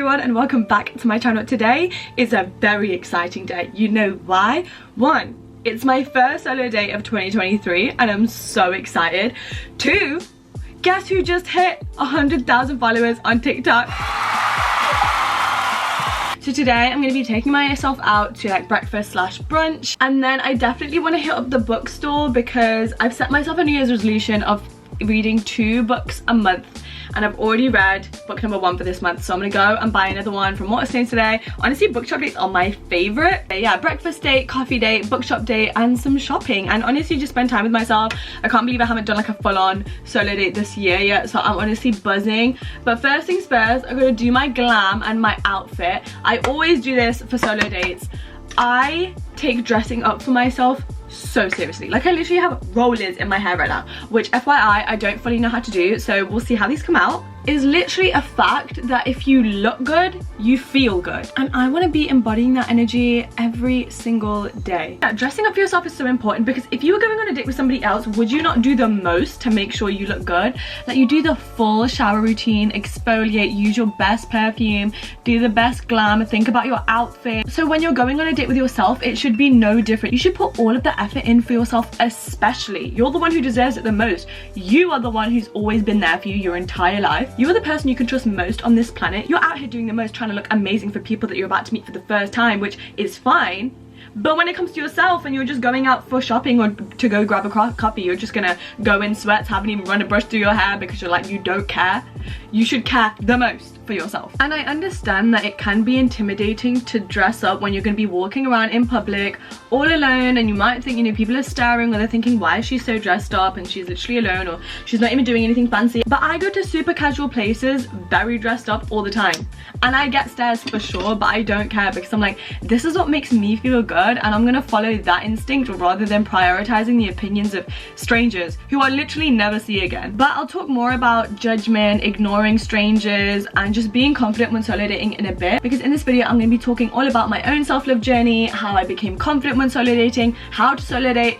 everyone and welcome back to my channel. Today is a very exciting day. You know why? One, it's my first solo day of 2023 and I'm so excited. Two, guess who just hit 100,000 followers on TikTok? So today I'm going to be taking myself out to like breakfast / brunch, and then I definitely want to hit up the bookstore because I've set myself a New Year's resolution of reading 2 books a month, and I've already read book number 1 for this month, so I'm gonna go and buy another one from Waterstones today. Honestly, bookshop dates are my favorite. Yeah, breakfast date, coffee date, bookshop date, and some shopping, and honestly just spend time with myself. I can't believe I haven't done like a full-on solo date this year yet, so I'm honestly buzzing. But first things first, I'm gonna do my glam and my outfit. I always do this for solo dates. I take dressing up for myself so seriously. Like, I literally have rollers in my hair right now, which FYI I don't fully know how to do, so we'll see how these come out. It is literally a fact that if you look good, you feel good, and I want to be embodying that energy every single day. Yeah, dressing up for yourself is so important because if you were going on a date with somebody else, would you not do the most to make sure you look good? Like, you do the full shower routine, exfoliate, use your best perfume, do the best glam, think about your outfit. So when you're going on a date with yourself, it should be no different. You should put all of the effort in for yourself, especially. You're the one who deserves it the most. You are the one who's always been there for you your entire life. You are the person you can trust most on this planet. You're out here doing the most, trying to look amazing for people that you're about to meet for the first time, which is fine. But when it comes to yourself and you're just going out for shopping or to go grab a coffee, you're just gonna go in sweats, haven't even run a brush through your hair because you're like, you don't care. You should care the most for yourself. And I understand that it can be intimidating to dress up when you're going to be walking around in public all alone, and you might think, you know, people are staring or they're thinking, why is she so dressed up and she's literally alone, or she's not even doing anything fancy. But I go to super casual places very dressed up all the time, and I get stares for sure, but I don't care because I'm like, this is what makes me feel good, and I'm gonna follow that instinct rather than prioritizing the opinions of strangers who I literally never see again. But I'll talk more about judgment, ignoring strangers, and just being confident when solo dating in a bit, because in this video I'm going to be talking all about my own self-love journey, how I became confident when solo dating, how to solo date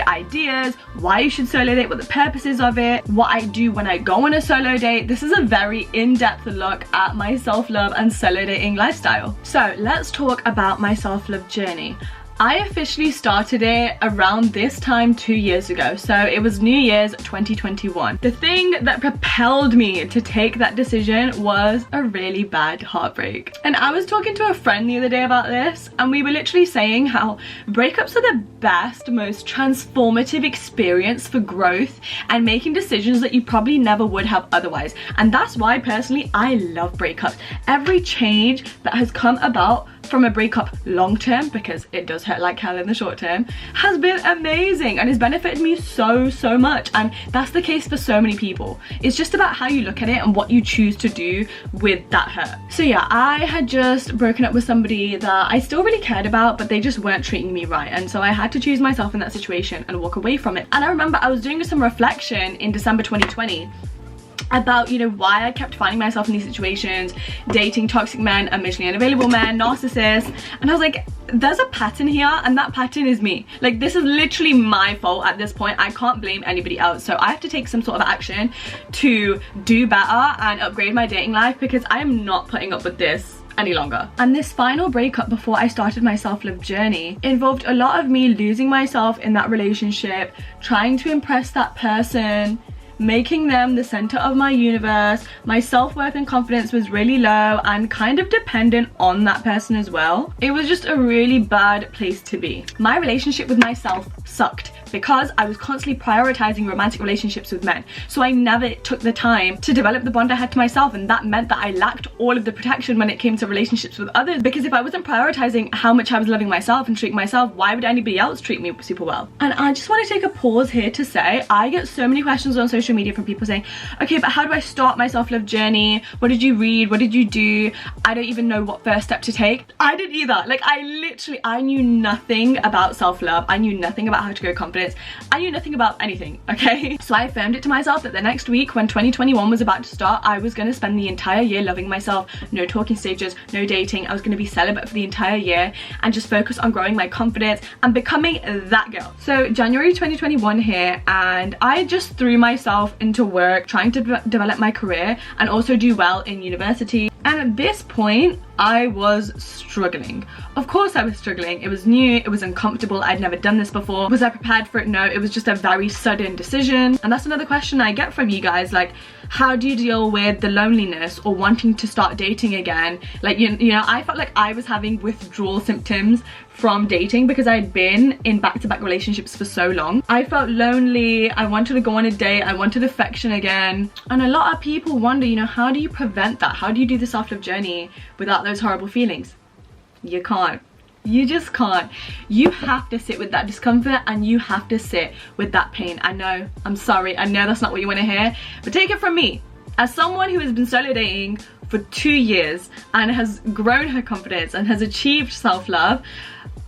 ideas, why you should solo date, what the purpose is of it, what I do when I go on a solo date. This is a very in-depth look at my self-love and solo dating lifestyle. So let's talk about my self-love journey. I officially started it around this time 2 years ago, so it was New Year's 2021. The thing that propelled me to take that decision was a really bad heartbreak. And I was talking to a friend the other day about this, and we were literally saying how breakups are the best, most transformative experience for growth and making decisions that you probably never would have otherwise. And that's why personally I love breakups. Every change that has come about from a breakup long term, because it does hurt like hell in the short term, has been amazing and has benefited me so much. And that's the case for so many people. It's just about how you look at it and what you choose to do with that hurt. So yeah, I had just broken up with somebody that I still really cared about, but they just weren't treating me right, and so I had to choose myself in that situation and walk away from it. And I remember I was doing some reflection in December 2020 about, you know, why I kept finding myself in these situations, dating toxic men, emotionally unavailable men, narcissists, and I was like, there's a pattern here, and that pattern is me. Like, this is literally my fault at this point. I can't blame anybody else, so I have to take some sort of action to do better and upgrade my dating life, because I am not putting up with this any longer. And this final breakup before I started my self-love journey involved a lot of me losing myself in that relationship, trying to impress that person, making them the center of my universe. My self-worth and confidence was really low and kind of dependent on that person as well. It was just a really bad place to be. My relationship with myself sucked because I was constantly prioritizing romantic relationships with men, so I never took the time to develop the bond I had to myself, and that meant that I lacked all of the protection when it came to relationships with others, because if I wasn't prioritizing how much I was loving myself and treating myself, why would anybody else treat me super well? And I just want to take a pause here to say, I get so many questions on social media from people saying, okay, but how do I start my self-love journey? What did you read? What did you do? I don't even know what first step to take. I didn't either. Like, I knew nothing about self-love. I knew nothing about how to grow confidence. I knew nothing about anything, okay? So I affirmed it to myself that the next week when 2021 was about to start, I was going to spend the entire year loving myself. No talking stages, no dating. I was going to be celibate for the entire year and just focus on growing my confidence and becoming that girl. So January 2021 here, and I just threw myself into work, trying to develop my career and also do well in university. And at this point, I was struggling. Of course I was struggling. It was new, it was uncomfortable, I'd never done this before. Was I prepared for it? No, it was just a very sudden decision. And that's another question I get from you guys, like, how do you deal with the loneliness or wanting to start dating again? Like, you know, I felt like I was having withdrawal symptoms from dating because I had been in back-to-back relationships for so long. I felt lonely, I wanted to go on a date, I wanted affection again. And a lot of people wonder, you know, how do you prevent that? How do you do the self-love journey without those horrible feelings? You can't. You just can't. You have to sit with that discomfort and you have to sit with that pain. I know, I'm sorry, I know that's not what you want to hear, but take it from me. As someone who has been solo dating for 2 years and has grown her confidence and has achieved self-love,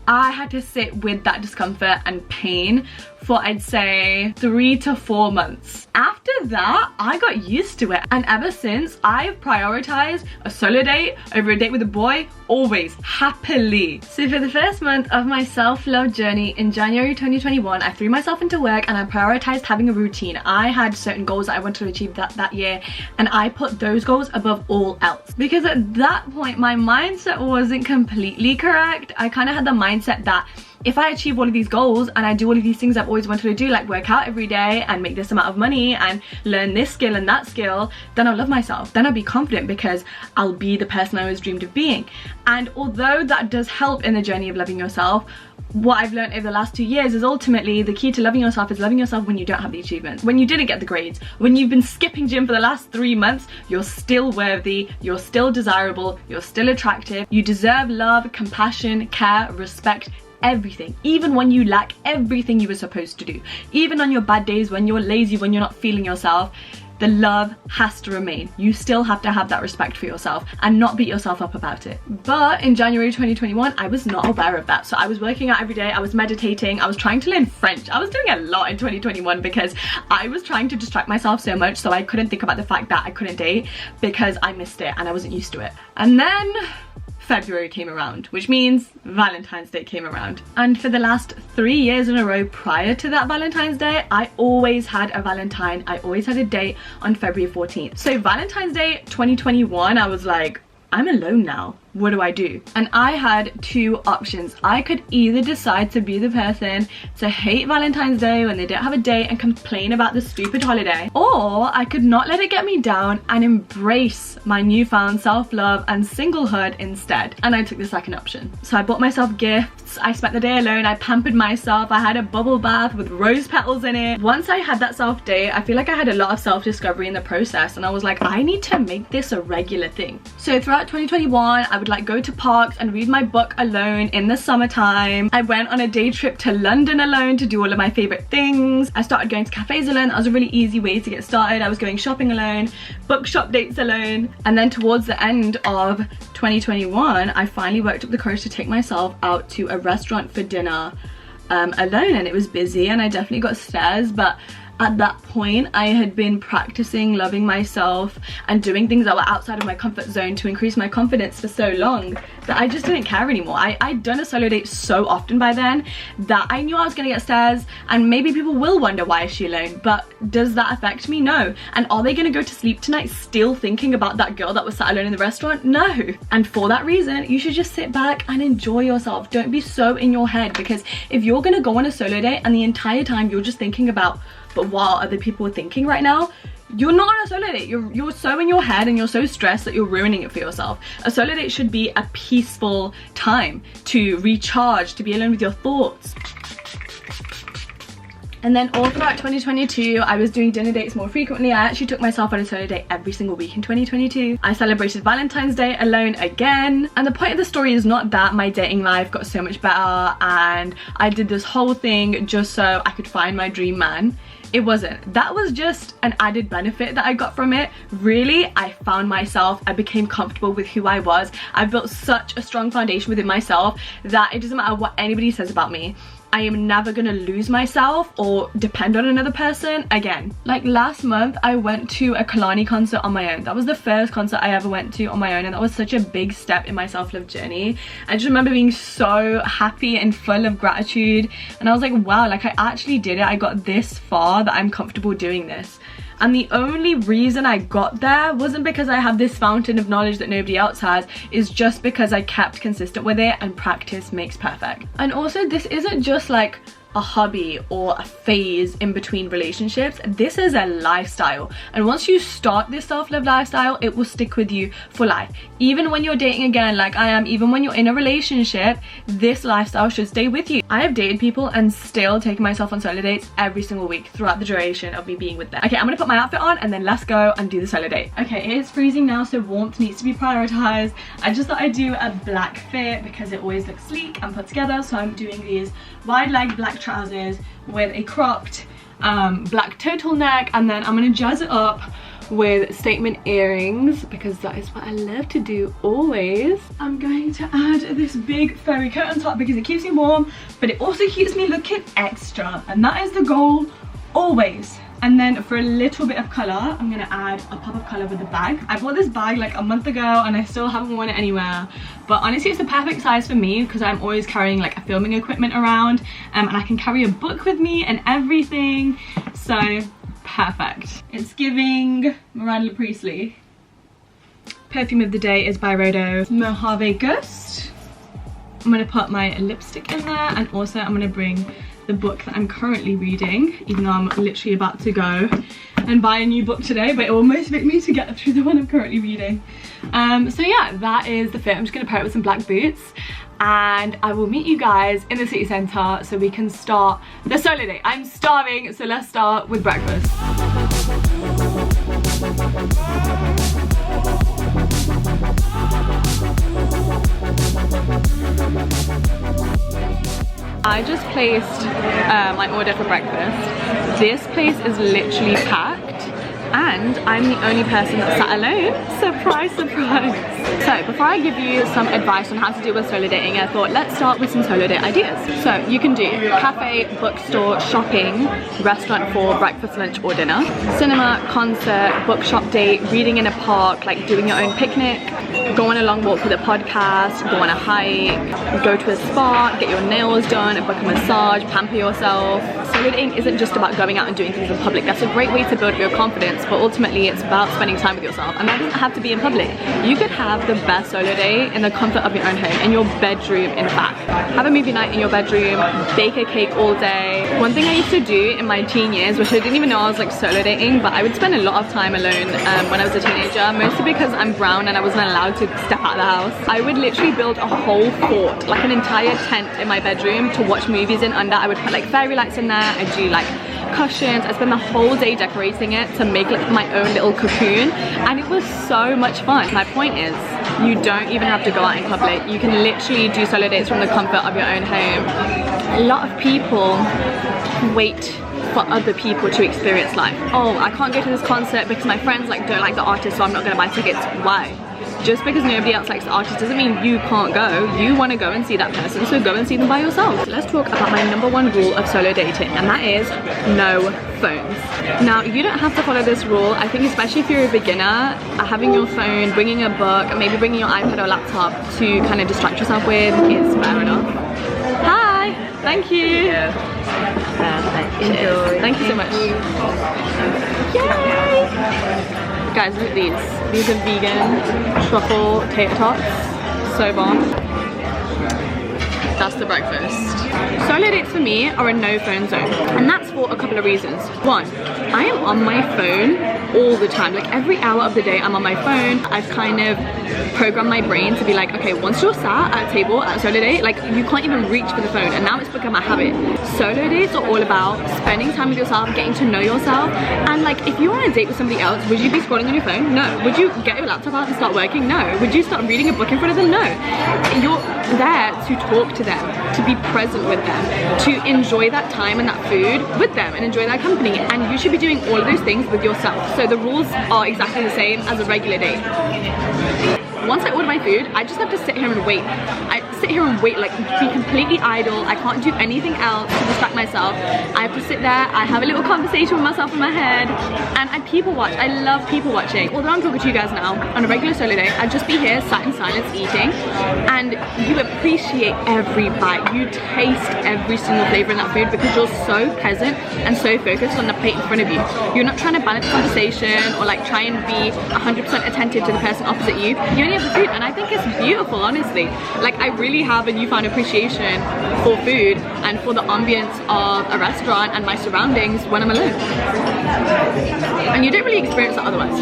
I had to sit with that discomfort and pain for, I'd say, 3 to 4 months. After that, I got used to it. And ever since, I've prioritized a solo date over a date with a boy, always, happily. So for the first month of my self-love journey in January 2021, I threw myself into work and I prioritized having a routine. I had certain goals that I wanted to achieve that year, and I put those goals above all else. Because at that point, my mindset wasn't completely correct. I kind of had the mindset that if I achieve all of these goals and I do all of these things I've always wanted to do, like work out every day and make this amount of money and learn this skill and that skill, then I'll love myself. Then I'll be confident because I'll be the person I always dreamed of being. And although that does help in the journey of loving yourself, what I've learned over the last 2 years is ultimately the key to loving yourself is loving yourself when you don't have the achievements, when you didn't get the grades, when you've been skipping gym for the last 3 months. You're still worthy, you're still desirable, you're still attractive. You deserve love, compassion, care, respect, everything, even when you lack everything you were supposed to do. Even on your bad days, when you're lazy, when you're not feeling yourself, the love has to remain. You still have to have that respect for yourself and not beat yourself up about it. But in January 2021, I was not aware of that. So I was working out every day, I was meditating, I was trying to learn French. I was doing a lot in 2021 because I was trying to distract myself so much so I couldn't think about the fact that I couldn't date because I missed it and I wasn't used to it. And then February came around, which means Valentine's Day came around. And for the last 3 years in a row prior to that Valentine's Day, I always had a Valentine. I always had a date on February 14th. So Valentine's Day 2021, I was like, I'm alone now. What do I do? And I had 2 options. I could either decide to be the person to hate Valentine's Day when they don't have a date and complain about the stupid holiday, or I could not let it get me down and embrace my newfound self-love and singlehood instead. And I took the second option. So I bought myself gifts, I spent the day alone, I pampered myself, I had a bubble bath with rose petals in it. Once I had that self-date, I feel like I had a lot of self-discovery in the process, and I was like, I need to make this a regular thing. So throughout 2021, I would like go to parks and read my book alone in the summertime. I went on a day trip to London alone to do all of my favorite things. I started going to cafes alone. That was a really easy way to get started. I was going shopping alone, bookshop dates alone. And then towards the end of 2021, I finally worked up the courage to take myself out to a restaurant for dinner alone, and it was busy and I definitely got stares, but at that point, I had been practicing loving myself and doing things that were outside of my comfort zone to increase my confidence for so long that I just didn't care anymore. I'd done a solo date so often by then that I knew I was gonna get stares, and maybe people will wonder, why is she alone? But does that affect me? No. And are they gonna go to sleep tonight still thinking about that girl that was sat alone in the restaurant? No. And for that reason, you should just sit back and enjoy yourself. Don't be so in your head, because if you're gonna go on a solo date and the entire time you're just thinking about, but what other people are thinking right now, you're not on a solo date. You're so in your head and you're so stressed that you're ruining it for yourself. A solo date should be a peaceful time to recharge, to be alone with your thoughts. And then all throughout 2022, I was doing dinner dates more frequently. I actually took myself on a solo date every single week in 2022. I celebrated Valentine's Day alone again. And the point of the story is not that my dating life got so much better and I did this whole thing just so I could find my dream man. It wasn't. That was just an added benefit that I got from it. Really, I found myself. I became comfortable with who I was. I built such a strong foundation within myself that it doesn't matter what anybody says about me. I am never gonna lose myself or depend on another person again. Like last month, I went to a Kalani concert on my own. That was the first concert I ever went to on my own, and that was such a big step in my self-love journey. I just remember being so happy and full of gratitude, and I was like, wow, like I actually did it. I got this far that I'm comfortable doing this. And the only reason I got there wasn't because I have this fountain of knowledge that nobody else has, is just because I kept consistent with it, and practice makes perfect. And also, this isn't just like a hobby or a phase in between relationships. This is a lifestyle, and once you start this self-love lifestyle, it will stick with you for life. Even when you're dating again, like I am, even when you're in a relationship, this lifestyle should stay with you. I have dated people and still taken myself on solo dates every single week throughout the duration of me being with them. Okay, I'm gonna put my outfit on and then let's go and do the solo date. Okay, it is freezing now, so warmth needs to be prioritized. I just thought I'd do a black fit because it always looks sleek and put together, so I'm doing these wide leg black trousers with a cropped black turtleneck, and then I'm gonna jazz it up with statement earrings because that is what I love to do always. I'm going to add this big furry coat on top because it keeps me warm, but it also keeps me looking extra, and that is the goal always. And then for a little bit of color, I'm gonna add a pop of color with the bag. I bought this bag like a month ago and I still haven't worn it anywhere, but honestly it's the perfect size for me because I'm always carrying like a filming equipment around, and I can carry a book with me and everything, so perfect. It's giving Miranda Priestley. Perfume of the day is by Rodo Mojave Ghost. I'm gonna put my lipstick in there, and also I'm gonna bring the book that I'm currently reading, even though I'm literally about to go and buy a new book today, but it will motivate me to get through the one I'm currently reading. So yeah, that is the fit. I'm just gonna pair it with some black boots, and I will meet you guys in the city centre so we can start the solo date. I'm starving, so let's start with breakfast. I just placed my order for breakfast. This place is literally packed, and I'm the only person that sat alone. Surprise, surprise. So before I give you some advice on how to deal with solo dating, I thought let's start with some solo date ideas. So you can do cafe, bookstore, shopping, restaurant for breakfast, lunch or dinner, cinema, concert, bookshop date, reading in a park, like doing your own picnic, go on a long walk with a podcast, go on a hike, go to a spa, get your nails done, book a massage, pamper yourself. Solo dating isn't just about going out and doing things in public. That's a great way to build up your confidence, but ultimately it's about spending time with yourself, and that doesn't have to be in public. You could have the best solo day in the comfort of your own home, in your bedroom in fact. Have a movie night in your bedroom, bake a cake all day. One thing I used to do in my teen years, which I didn't even know I was like solo dating, but I would spend a lot of time alone when I was a teenager, mostly because I'm brown and I wasn't allowed to step out of the house. I would literally build a whole fort, like an entire tent in my bedroom to watch movies in under. I would put like fairy lights in there, I'd do like cushions, I spent the whole day decorating it to make like my own little cocoon, and it was so much fun. My point is, you don't even have to go out in public. You can literally do solo dates from the comfort of your own home. A lot of people wait for other people to experience life. Oh, I can't go to this concert because my friends like don't like the artist, so I'm not gonna buy tickets. Why? Just because nobody else likes the artist doesn't mean you can't go. You want to go and see that person, so go and see them by yourself. So let's talk about my #1 rule of solo dating, and that is no phones. Now, you don't have to follow this rule. I think especially if you're a beginner, having your phone, bringing a book, and maybe bringing your iPad or laptop to kind of distract yourself with is fair enough. Hi! Thank you! Cheers. Thank you so much. Yay! Guys, look at these. These are vegan truffle tater tots. So bomb. That's the breakfast. Solo dates for me are a no phone zone, and that's for a couple of reasons. One, I am on my phone all the time. Like every hour of the day I'm on my phone. I've kind of programmed my brain to be like, okay, once you're sat at a table at a solo date, like you can't even reach for the phone, and now it's become a habit. Solo dates are all about spending time with yourself, getting to know yourself, and like if you're on a date with somebody else, would you be scrolling on your phone? No. Would you get your laptop out and start working? No. Would you start reading a book in front of them? No. You're there to talk to them, to be present with them, to enjoy that time and that food with them and enjoy their company, and you should be doing all of those things with yourself. So the rules are exactly the same as a regular date. once I order my food, I just have to sit here and wait. I sit here and wait, like be completely idle. I can't do anything else to distract myself. I have to sit there, I have a little conversation with myself in my head, and I people watch. I love people watching. Although I'm talking to you guys now, on a regular solo day, I'd just be here sat in silence eating, and you appreciate every bite. You taste every single flavor in that food because you're so present and so focused on the plate in front of you. You're not trying to balance conversation or like try and be 100% attentive to the person opposite you. You only have the food, and I think it's beautiful, honestly. Like, I really have a newfound appreciation for food and for the ambience of a restaurant and my surroundings when I'm alone. And you don't really experience that otherwise.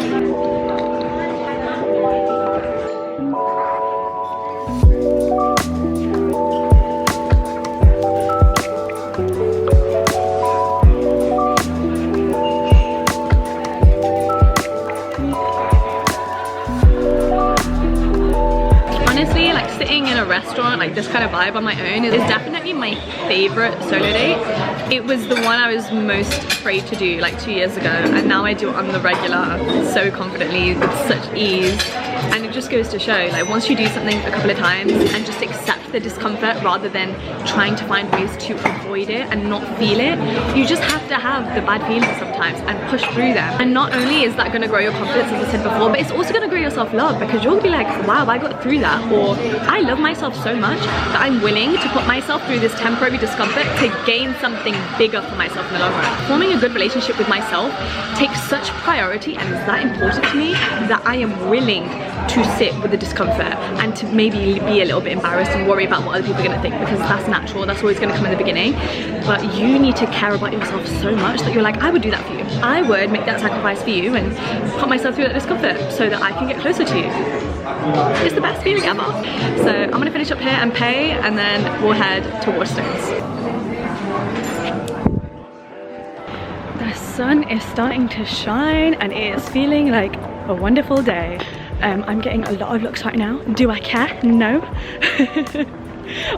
Restaurant, like this kind of vibe on my own, is definitely my favorite solo date. It was the one I was most afraid to do like 2 years ago, and now I do it on the regular so confidently with such ease. And it just goes to show, like, once you do something a couple of times and just accept the discomfort rather than trying to find ways to avoid it and not feel it, you just have to have the bad feelings sometimes and push through them. And not only is that going to grow your confidence, as I said before, but it's also going to grow your self-love, because you'll be like, wow, I got through that, or I love myself so much that I'm willing to put myself through this temporary discomfort to gain something bigger for myself in the long run. Forming a good relationship with myself takes such priority and is that important to me that I am willing to sit with the discomfort and to maybe be a little bit embarrassed and worry about what other people are going to think, because that's natural, that's always going to come in the beginning. But you need to care about yourself so much that you're like, I would do that for you. I would make that sacrifice for you and put myself through that discomfort so that I can get closer to you. It's the best feeling ever. So I'm going to finish up here and pay, and then we'll head to Waterstones. The sun is starting to shine and it is feeling like a wonderful day. I'm getting a lot of looks right now. Do I care? No.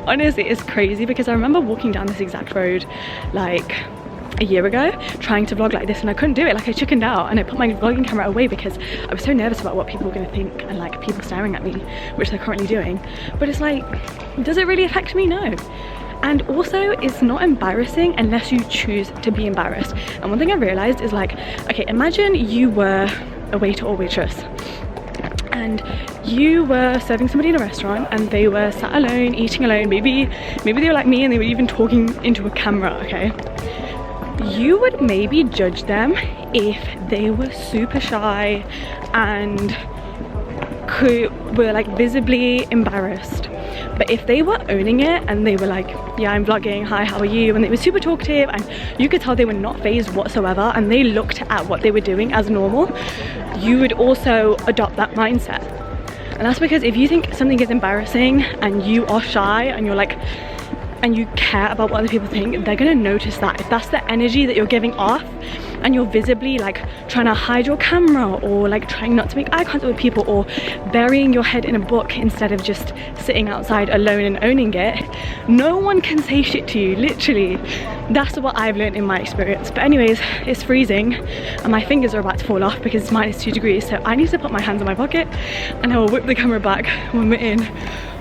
Honestly, it's crazy because I remember walking down this exact road like a year ago trying to vlog like this, and I couldn't do it. Like, I chickened out and I put my vlogging camera away because I was so nervous about what people were going to think and like people staring at me, which they're currently doing. But it's like, does it really affect me? No. And also, it's not embarrassing unless you choose to be embarrassed. And one thing I realized is, like, okay, imagine you were a waiter or waitress and you were serving somebody in a restaurant and they were sat alone, eating alone. Maybe they were like me and they were even talking into a camera, okay? You would maybe judge them if they were super shy and were like visibly embarrassed. But if they were owning it and they were like, yeah, I'm vlogging, hi, how are you? And they were super talkative and you could tell they were not fazed whatsoever and they looked at what they were doing as normal, you would also adopt that mindset. And that's because if you think something is embarrassing and you are shy and you're like, and you care about what other people think, they're gonna notice that. If that's the energy that you're giving off and you're visibly like trying to hide your camera or like trying not to make eye contact with people or burying your head in a book instead of just sitting outside alone and owning it, no one can say shit to you, literally. That's what I've learned in my experience. But anyways, it's freezing and my fingers are about to fall off because it's -2 degrees, so I need to put my hands in my pocket and I will whip the camera back when we're in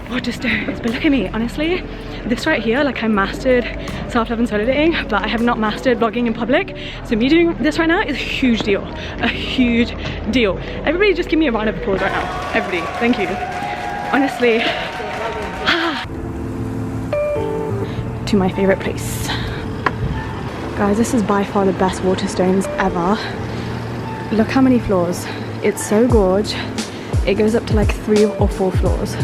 Waterstones. But look at me, honestly, this right here, like, I mastered self-love and solo dating, but I have not mastered vlogging in public. So me doing this right now is a huge deal, a huge deal. Everybody just give me a round of applause right now. Everybody, thank you. Honestly, to my favorite place. Guys, this is by far the best Waterstones ever. Look how many floors. It's so gorge. It goes up to like 3 or 4 floors.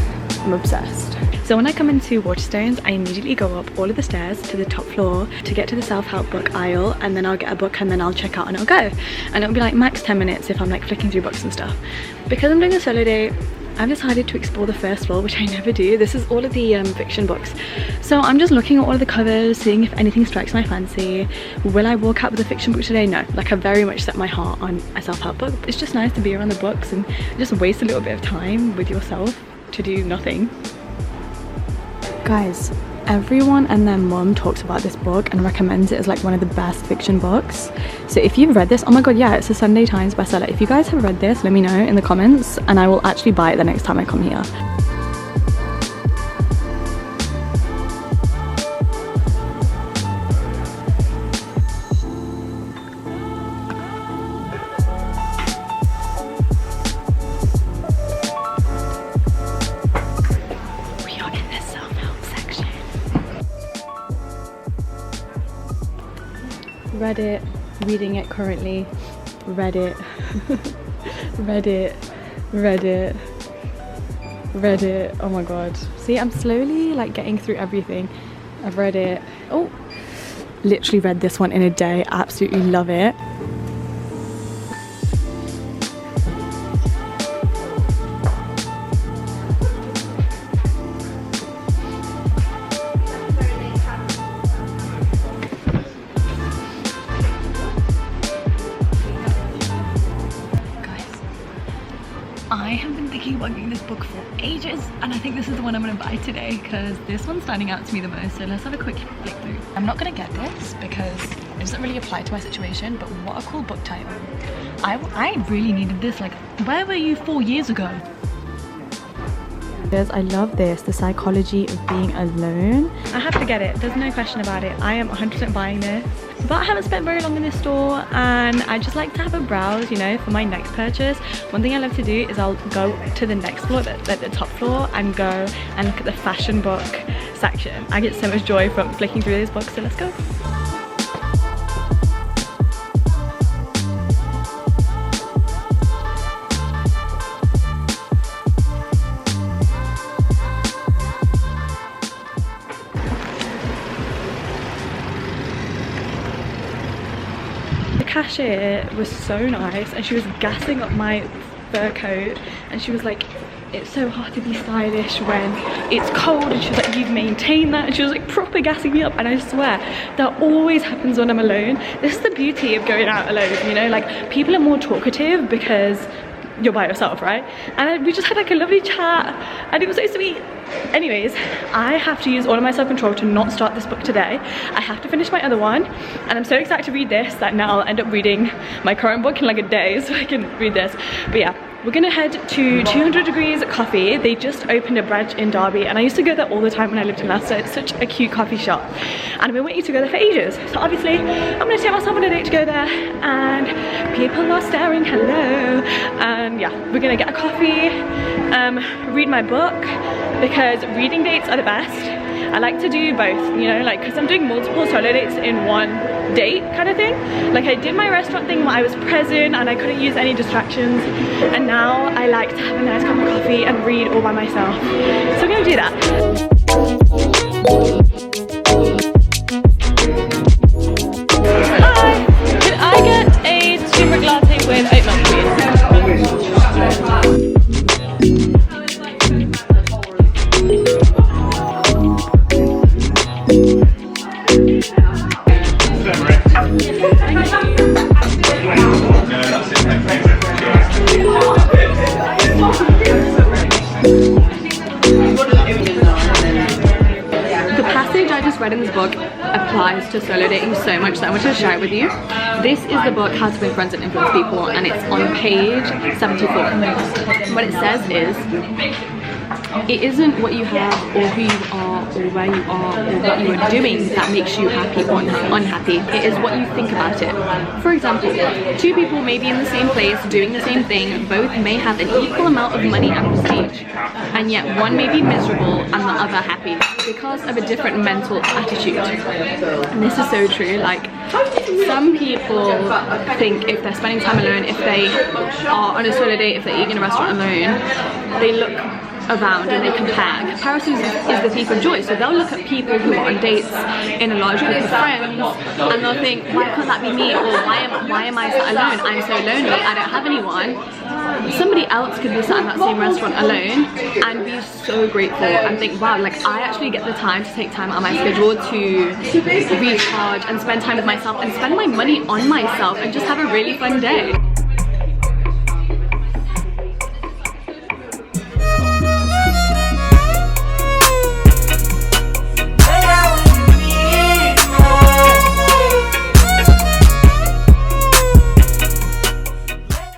I'm obsessed. So when I come into Waterstones, I immediately go up all of the stairs to the top floor to get to the self-help book aisle, and then I'll get a book and then I'll check out and I'll go. And it'll be like max 10 minutes if I'm like flicking through books and stuff. Because I'm doing a solo date, I've decided to explore the first floor, which I never do. This is all of the fiction books. So I'm just looking at all of the covers, seeing if anything strikes my fancy. Will I walk out with a fiction book today? No. Like, I very much set my heart on a self-help book. It's just nice to be around the books and just waste a little bit of time with yourself to do nothing. Guys, Everyone and their mum talks about this book and recommends it as like one of the best fiction books. So if you've read this, oh my god, yeah, it's a Sunday Times bestseller. If you guys have read this, let me know in the comments and I will actually buy it the next time I come here. Read it, reading it currently, read it, read it, read it, read it, oh my god. See, I'm slowly like getting through everything. I've read it, oh, literally read this one in a day, absolutely love it. I have been thinking about getting this book for ages and I think this is the one I'm going to buy today because this one's standing out to me the most, so let's have a quick flick through. I'm not going to get this because it doesn't really apply to my situation, but what a cool book title. I really needed this, like where were you 4 years ago? I love this, the psychology of being alone. I have to get it, there's no question about it. I am 100% buying this. But I haven't spent very long in this store and I just like to have a browse, you know, for my next purchase. One thing I love to do is I'll go to the next floor, the top floor, and go and look at the fashion book section. I get so much joy from flicking through these books, so let's go. Cashier was so nice and she was gassing up my fur coat and she was like, it's so hard to be stylish when it's cold, and she was like, you've maintained that, and she was like proper gassing me up. And I swear that always happens when I'm alone. This is the beauty of going out alone, you know, like people are more talkative because you're by yourself, right? And we just had like a lovely chat and it was so sweet. Anyways, I have to use all of my self-control to not start this book today. I have to finish my other one and I'm so excited to read this that now I'll end up reading my current book in like a day so I can read this. But yeah, we're gonna head to 200 Degrees Coffee. They just opened a branch in Derby and I used to go there all the time when I lived in Leicester. It's such a cute coffee shop and I've been waiting to go there for ages. So obviously I'm gonna take myself on a date to go there and people are staring, hello. And yeah, we're gonna get a coffee, read my book because reading dates are the best. I like to do both, you know, like because I'm doing multiple solo dates in one date kind of thing. Like I did my restaurant thing where I was present and I couldn't use any distractions, and now I like to have a nice cup of coffee and read all by myself. So I'm gonna do that. Hi, can I get a turmeric latte with oat milk, please? Read in this book applies to solo dating so much that I want to share it with you. This is the book How to Win Friends and Influence People and it's on page 74. What it says is, it isn't what you have or who you are or where you are or what you are doing that makes you happy or unhappy. It is what you think about it. For example, two people may be in the same place doing the same thing, both may have an equal amount of money and prestige, and yet one may be miserable and the other happy because of a different mental attitude. And this is so true. Like, some people think if they're spending time alone, if they are on a solo date, if they're eating in a restaurant alone, they look around and they compare. Comparison is the thief of joy. So they'll look at people who are on dates in a large group of friends and they'll think, why can't that be me? Or why am I sat alone? I'm so lonely, I don't have anyone. Somebody else could be sat in that same restaurant alone and be so grateful and think, wow, like I actually get the time to take time out of my schedule to recharge and spend time with myself and spend my money on myself and just have a really fun day.